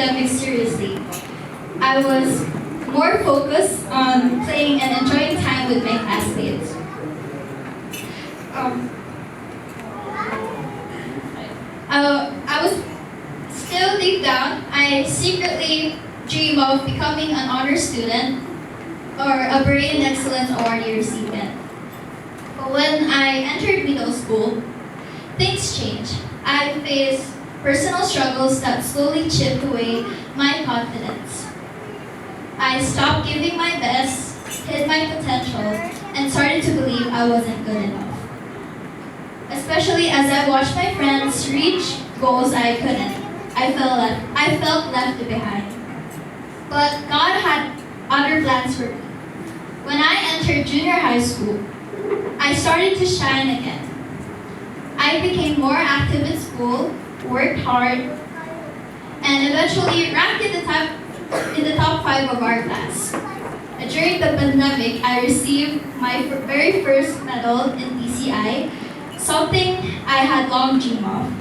academics seriously. I was more focused on playing and enjoying time with my classmates. Um, I was still deep down, I secretly dream of becoming an honor student or a Brain Excellence Award recipient. But when I entered middle school, things changed. I faced personal struggles that slowly chipped away my confidence. I stopped giving my best, hid my potential, and started to believe I wasn't good enough. Especially as I watched my friends reach goals I couldn't. I felt left behind. But God had other plans for me. When I entered junior high school, I started to shine again. I became more active in school, worked hard, and eventually ranked in the top 5 of our class. During the pandemic, I received my very first medal in PCI, something I had long dreamed of.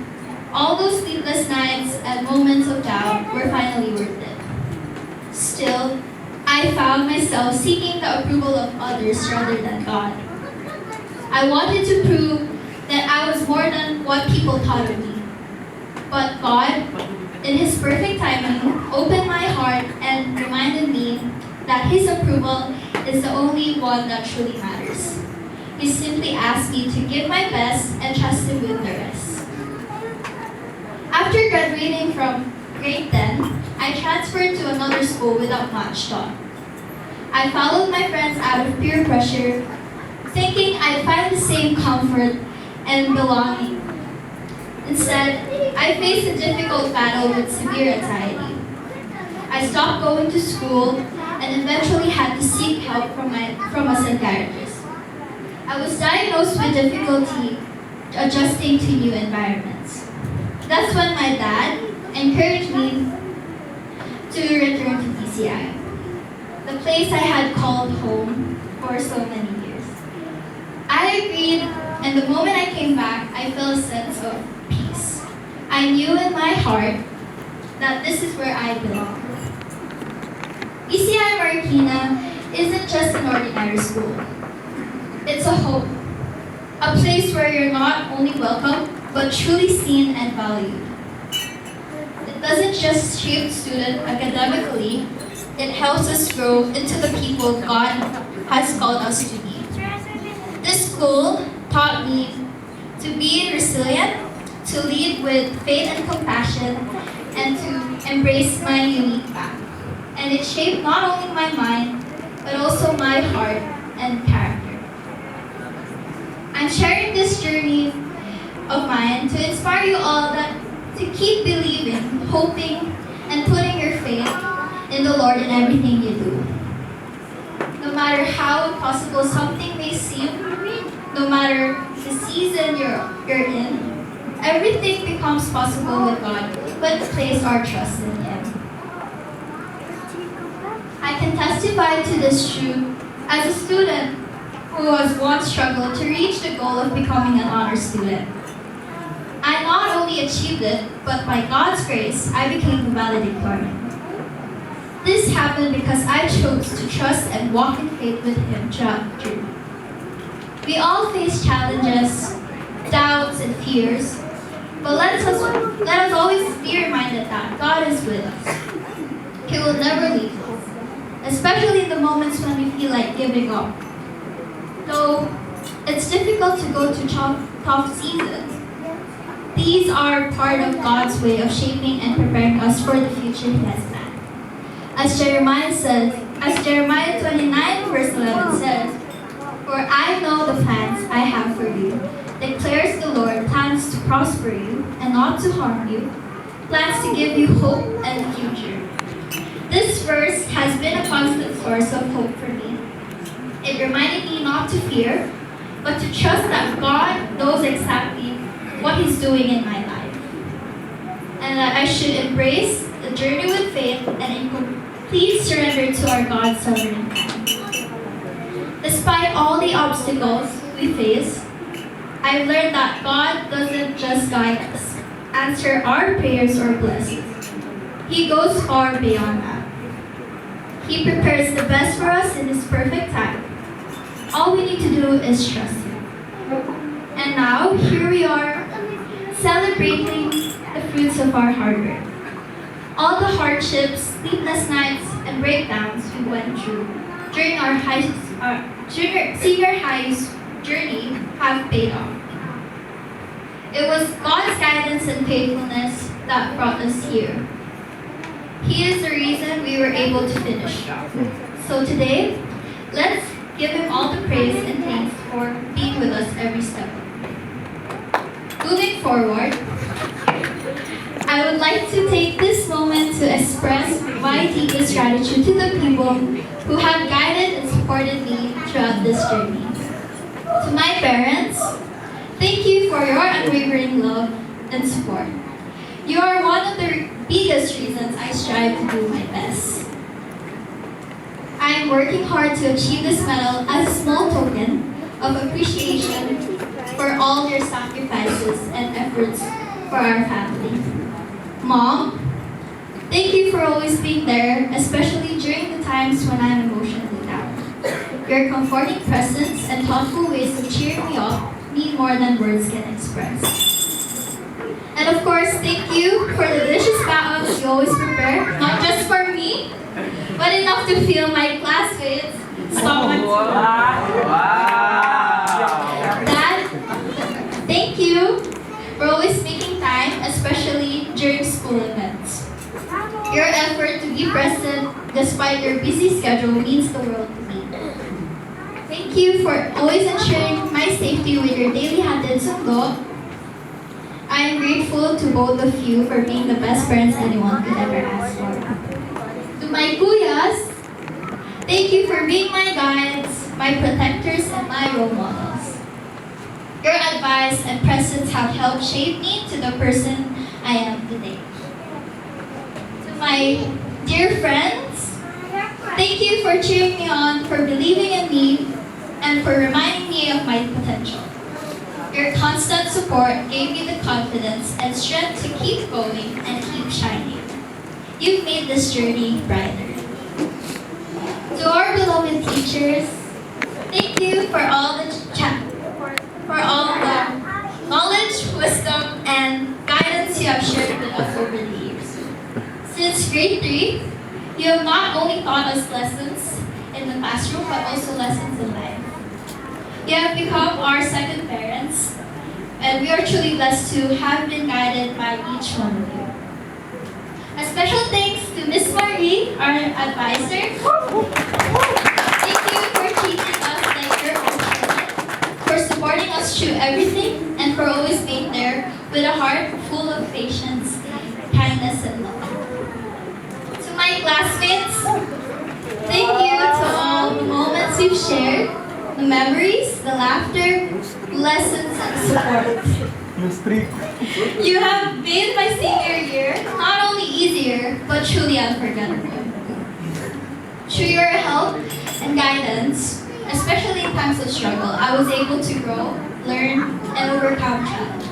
All those sleepless nights and moments of doubt were finally worth it. Still, I found myself seeking the approval of others rather than God. I wanted to prove that I was more than what people thought of me. But God, in His perfect timing, opened my heart and reminded me that His approval is the only one that truly matters. He simply asked me to give my best and trust Him with the rest. After graduating from grade 10, I transferred to another school without much thought. I followed my friends out of peer pressure, thinking I'd find the same comfort and belonging. Instead, I faced a difficult battle with severe anxiety. I stopped going to school and eventually had to seek help from a psychiatrist. I was diagnosed with difficulty adjusting to new environments. That's when my dad encouraged me to return to PCI, the place I had called home for so many years. I agreed, and the moment I came back, I felt a sense of peace. I knew in my heart that this is where I belong. PCI Marikina isn't just an ordinary school. It's a home, a place where you're not only welcome, but truly seen and valued. It doesn't just shape students academically, it helps us grow into the people God has called us to be. This school taught me to be resilient, to lead with faith and compassion, and to embrace my unique path. And it shaped not only my mind, but also my heart and character. I'm sharing this journey of mine to inspire you all that to keep believing, hoping, and putting your faith in the Lord in everything you do. No matter how impossible something may seem, no matter the season you're in, everything becomes possible with God when we place our trust in Him. I can testify to this truth as a student who has once struggled to reach the goal of becoming an honor student. I not only achieved it, but by God's grace, I became the valedictorian. This happened because I chose to trust and walk in faith with Him throughout the journey. We all face challenges, doubts, and fears, but let us always be reminded that God is with us. He will never leave us, especially in the moments when we feel like giving up. Though it's difficult to go through tough seasons, these are part of God's way of shaping and preparing us for the future He has planned. As Jeremiah 29 verse 11 says, "For I know the plans I have for you, declares the Lord, plans to prosper you and not to harm you, plans to give you hope and a future." This verse has been a constant source of hope for me. It reminded me not to fear, but to trust that God knows exactly what He's doing in my life, and that I should embrace the journey with faith and in complete surrender to our God's sovereign plan. Despite all the obstacles we face, I've learned that God doesn't just guide us, answer our prayers or blessings. He goes far beyond that. He prepares the best for us in His perfect time. All we need to do is trust Him. And now, here we are, celebrating the fruits of our hard work. All the hardships, sleepless nights, and breakdowns we went through during our senior high's journey have paid off. It was God's guidance and faithfulness that brought us here. He is the reason we were able to finish strong. So today, let's give Him all the praise and thanks for being with us every step. Moving forward, I would like to take this moment to express my deepest gratitude to the people who have guided and supported me throughout this journey. To my parents, thank you for your unwavering love and support. You are one of the biggest reasons I strive to do my best. I am working hard to achieve this medal as a small token of appreciation for all your sacrifices and efforts for our family. Mom, thank you for always being there, especially during the times when I'm emotionally down. Your comforting presence and thoughtful ways of cheering me up mean more than words can express. And of course, thank you for the delicious baons you always prepare, not just for me, but enough to fill my classmates' stomachs. Dad, thank you for always making time, especially during school events. Your effort to be present despite your busy schedule means the world to me. Thank you for always ensuring my safety with your daily hatid sundo. I am grateful to both of you for being the best parents anyone could ever ask for. To my kuyas, thank you for being my guides, my protectors, and my role models. Your advice and presence have helped shape me to the person I am today. To my dear friends, thank you for cheering me on, for believing in me, and for reminding me of my potential. Your constant support gave me the confidence and strength to keep going and keep shining. You've made this journey brighter. To our beloved teachers, thank you for all the knowledge, wisdom, and guidance you have shared with us over the years. Since grade 3, you have not only taught us lessons in the classroom, but also lessons in life. You have become our second parents, and we are truly blessed to have been guided by each one of you. A special thanks to Miss Marie, our advisor. Thank you for treating us like your own children, for supporting us through everything, and for always being there with a heart full of patience, kindness, and love. To my classmates, thank you to all the moments we've shared, the memories, the laughter, lessons, and support. You have made my senior year not only easier, but truly unforgettable. Through your help and guidance, especially in times of struggle, I was able to grow, learn, and overcome challenges.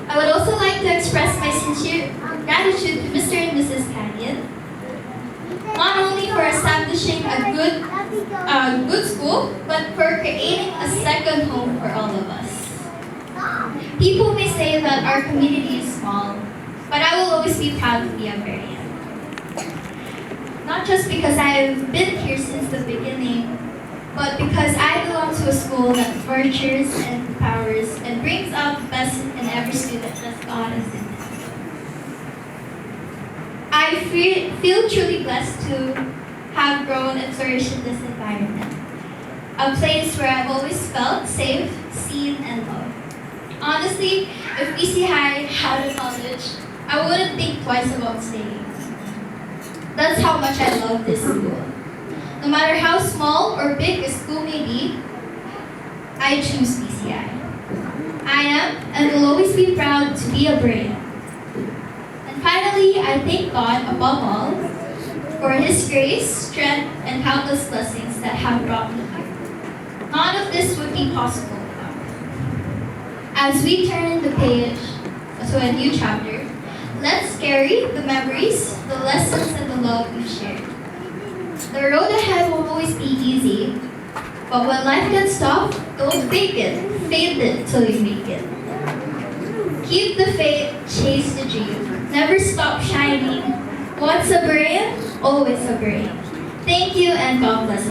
I would also like to express my sincere gratitude to Mr. and Mrs. Canyon, not only for establishing a good school, but for creating a second home for all of us. People may say that our community is small, but I will always be proud to be a Marian. Not just because I've been here since the beginning, but because I belong to a school that nurtures and empowers and brings out the best in every student that God has in them. I feel truly blessed to have grown and flourished in this environment. A place where I've always felt safe, seen, and loved. Honestly, if BC High had a college, I wouldn't think twice about staying. That's how much I love this school. No matter how small or big a school may be, I choose BCI. I am and will always be proud to be a Brain. And finally, I thank God above all for His grace, strength, and countless blessings that have brought me here. None of this would be possible without Him. As we turn the page to a new chapter, Let's carry the memories, the lessons, and the love we shared. The road ahead won't always be easy, but when life gets tough, don't fake it. Faith it till you make it. Keep the faith, chase the dream. Never stop shining. Once a brain, always a brain. Thank you and God bless.